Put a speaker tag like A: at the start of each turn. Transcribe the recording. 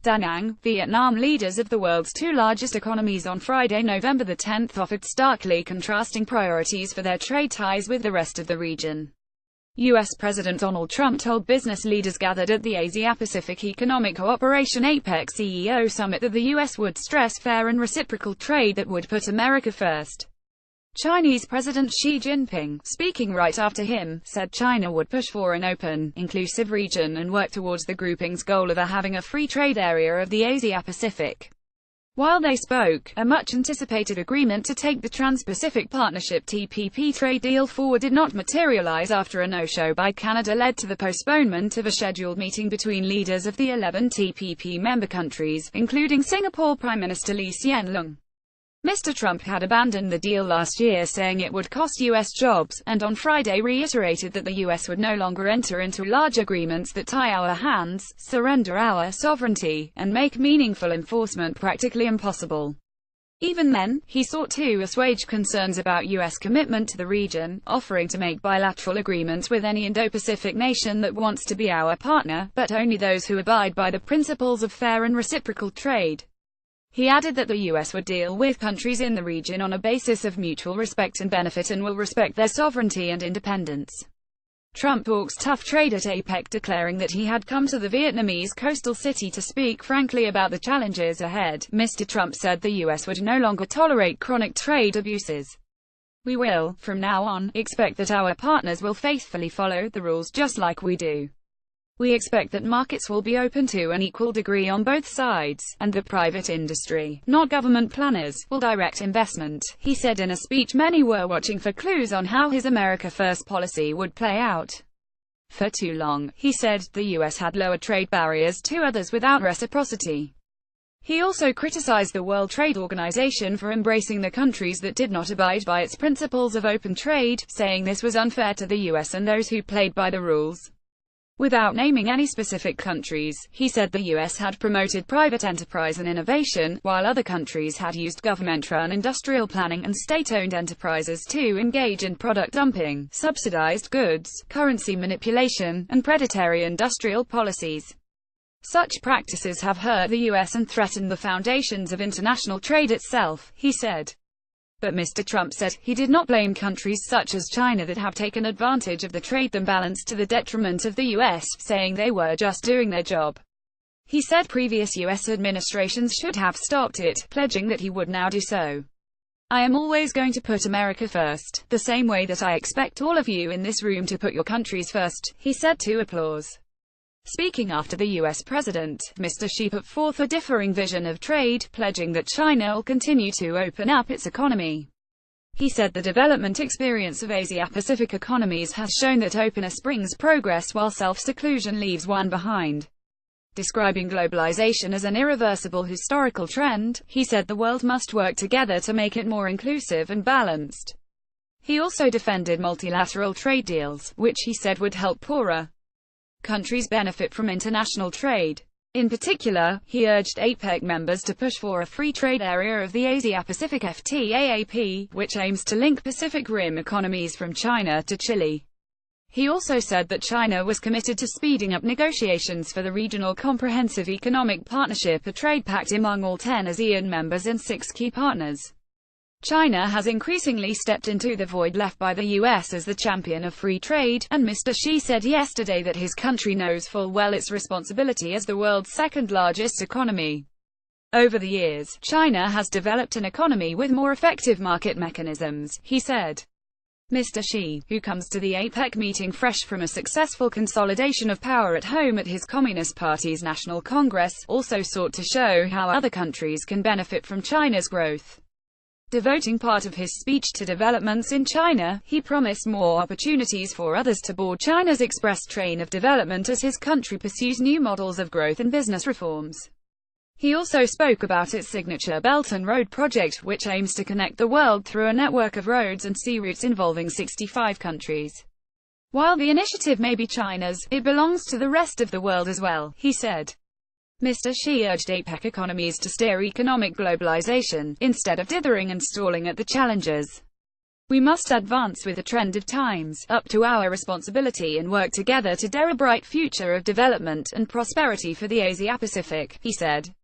A: Da Nang. Vietnam. Leaders of the world's two largest economies on Friday, November the 10th, offered starkly contrasting priorities for their trade ties with the rest of the region. U.S. President Donald Trump told business leaders gathered at the Asia-Pacific Economic Cooperation APEC CEO summit that the U.S. would stress fair and reciprocal trade that would put America first. Chinese President Xi Jinping, speaking right after him, said China would push for an open, inclusive region and work towards the grouping's goal of having a free trade area of the Asia-Pacific. While they spoke, a much-anticipated agreement to take the Trans-Pacific Partnership (TPP) trade deal forward did not materialize after a no-show by Canada led to the postponement of a scheduled meeting between leaders of the 11 TPP member countries, including Singapore Prime Minister Lee Hsien Loong. Mr. Trump had abandoned the deal last year, saying it would cost U.S. jobs, and on Friday reiterated that the U.S. would no longer enter into large agreements that tie our hands, surrender our sovereignty, and make meaningful enforcement practically impossible. Even then, he sought to assuage concerns about U.S. commitment to the region, offering to make bilateral agreements with any Indo-Pacific nation that wants to be our partner, but only those who abide by the principles of fair and reciprocal trade. He added that the U.S. would deal with countries in the region on a basis of mutual respect and benefit and will respect their sovereignty and independence. Trump talks tough trade at APEC, declaring that he had come to the Vietnamese coastal city to speak frankly about the challenges ahead. Mr. Trump said the U.S. would no longer tolerate chronic trade abuses. We will, from now on, expect that our partners will faithfully follow the rules just like we do. We expect that markets will be open to an equal degree on both sides, and the private industry, not government planners, will direct investment, he said in a speech. Many were watching for clues on how his America First policy would play out. For too long, he said, the U.S. had lowered trade barriers to others without reciprocity. He also criticized the World Trade Organization for embracing the countries that did not abide by its principles of open trade, saying this was unfair to the U.S. and those who played by the rules. Without naming any specific countries, he said the U.S. had promoted private enterprise and innovation, while other countries had used government-run industrial planning and state-owned enterprises to engage in product dumping, subsidized goods, currency manipulation, and predatory industrial policies. Such practices have hurt the U.S. and threatened the foundations of international trade itself, he said. But Mr. Trump said, he did not blame countries such as China that have taken advantage of the trade imbalance to the detriment of the U.S., saying they were just doing their job. He said previous U.S. administrations should have stopped it, pledging that he would now do so. I am always going to put America first, the same way that I expect all of you in this room to put your countries first, he said to applause. Speaking after the U.S. president, Mr. Xi put forth a differing vision of trade, pledging that China will continue to open up its economy. He said the development experience of Asia-Pacific economies has shown that openness brings progress while self-seclusion leaves one behind. Describing globalization as an irreversible historical trend, he said the world must work together to make it more inclusive and balanced. He also defended multilateral trade deals, which he said would help poorer countries benefit from international trade. In particular, he urged APEC members to push for a free trade area of the Asia-Pacific FTAAP, which aims to link Pacific Rim economies from China to Chile. He also said that China was committed to speeding up negotiations for the Regional Comprehensive Economic Partnership, a trade pact among all 10 ASEAN members and 6 key partners. China has increasingly stepped into the void left by the U.S. as the champion of free trade, and Mr. Xi said yesterday that his country knows full well its responsibility as the world's second-largest economy. Over the years, China has developed an economy with more effective market mechanisms, he said. Mr. Xi, who comes to the APEC meeting fresh from a successful consolidation of power at home at his Communist Party's National Congress, also sought to show how other countries can benefit from China's growth. Devoting part of his speech to developments in China, he promised more opportunities for others to board China's express train of development as his country pursues new models of growth and business reforms. He also spoke about its signature Belt and Road project, which aims to connect the world through a network of roads and sea routes involving 65 countries. While the initiative may be China's, it belongs to the rest of the world as well, he said. Mr. Xi urged APEC economies to steer economic globalization, instead of dithering and stalling at the challenges. We must advance with the trend of times, up to our responsibility, and work together to dare a bright future of development and prosperity for the Asia-Pacific, he said.